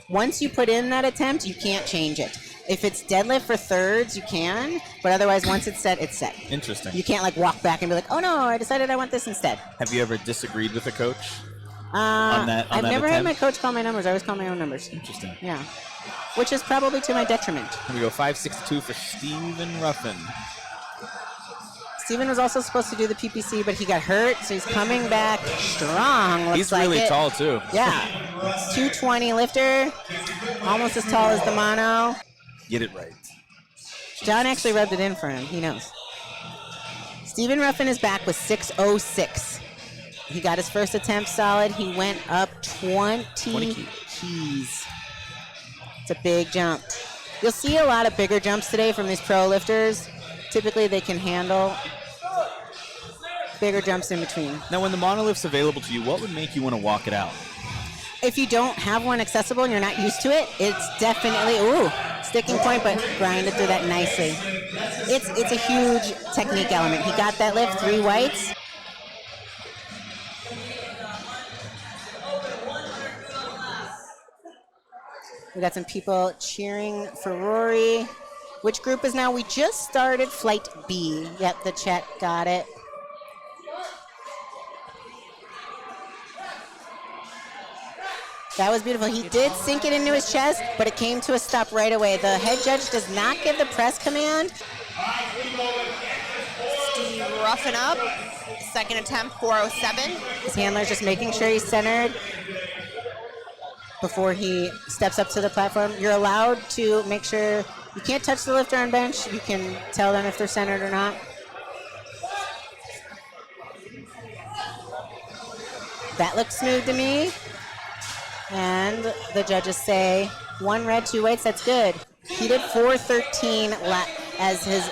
Once you put in that attempt, you can't change it. If it's deadlift for thirds, you can, but otherwise, once it's set, it's set. Interesting. You can't like walk back and be like, oh no, I decided I want this instead. Have you ever disagreed with a coach on that I've that never had attempt? my coach call my numbers. I always call my own numbers. Interesting. Yeah. Which is probably to my detriment. Here we go, 5.62 for Stephen Ruffin. Steven was also supposed to do the PPC, but he got hurt, so he's coming back strong. Looks He's like really it. tall, too. Yeah. 220 lifter, almost as tall as the mono. Get it right. John actually rubbed it in for him. He knows. Stephen Ruffin is back with 606. He got his first attempt solid. He went up 20 keys. It's a big jump. You'll see a lot of bigger jumps today from these pro lifters. Typically, they can handle bigger jumps in between. Now, when the monolift's available to you, what would make you want to walk it out? If you don't have one accessible and you're not used to it, it's definitely, sticking point, but grind it through that nicely. It's a huge technique element. He got that lift, 3 whites. We got some people cheering for Rory. Which group is now? We just started Flight B. Yep, the chat got it. That was beautiful. He did sink it into his chest, but it came to a stop right away. The head judge does not give the press command. Steve Ruffin up. Second attempt, 407. His handler's just making sure he's centered before he steps up to the platform. You're allowed to make sure you can't touch the lifter on bench. You can tell them if they're centered or not. That looks smooth to me. And the judges say 1 red, 2 whites, that's good. He did 413 as his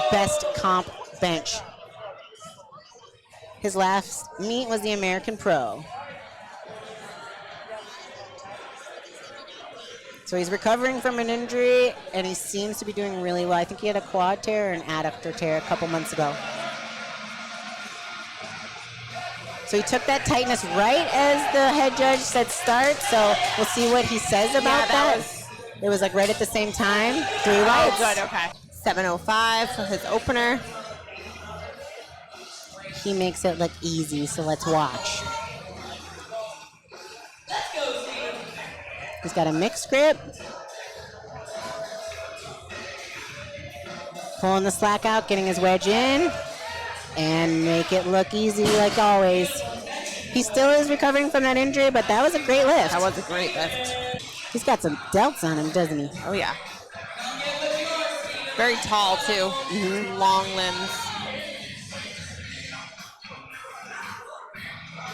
best comp bench. His last meet was the American Pro. So he's recovering from an injury, and he seems to be doing really well. I think he had a quad tear or an adductor tear a couple months ago. So he took that tightness right as the head judge said start, so we'll see what he says about that. It was like right at the same time. 3 whites. Oh, good, okay. 705 for his opener. He makes it look easy, so let's watch. He's got a mixed grip. Pulling the slack out, getting his wedge in. And make it look easy like always. He still is recovering from that injury, but that was a great lift. That was a great lift. He's got some delts on him, doesn't he? Oh, yeah. Very tall, too. Long limbs.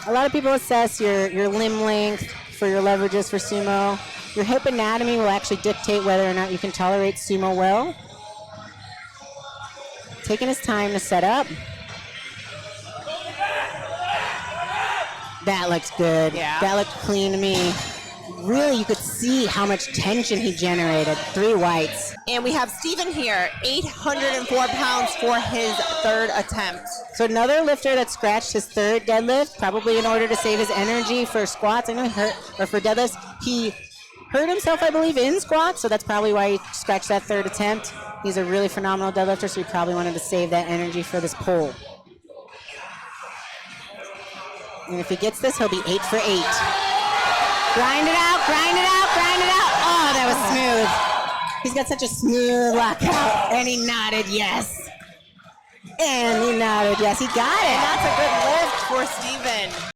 A lot of people assess your limb length for your leverages for sumo. Your hip anatomy will actually dictate whether or not you can tolerate sumo well. Taking his time to set up. That looks good. Yeah. That looked clean to me. Really, you could see how much tension he generated. 3 whites. And we have Steven here, 804 pounds for his third attempt. So another lifter that scratched his third deadlift, probably in order to save his energy for squats. I know he hurt, or for deadlifts. He hurt himself, I believe, in squats, so that's probably why he scratched that third attempt. He's a really phenomenal deadlifter, so he probably wanted to save that energy for this pull. And if he gets this, he'll be 8 for 8. Grind it out, grind it out, grind it out. Oh, that was smooth. He's got such a smooth lockout. And he nodded yes. And he nodded yes. He got it. And that's a good lift for Steven.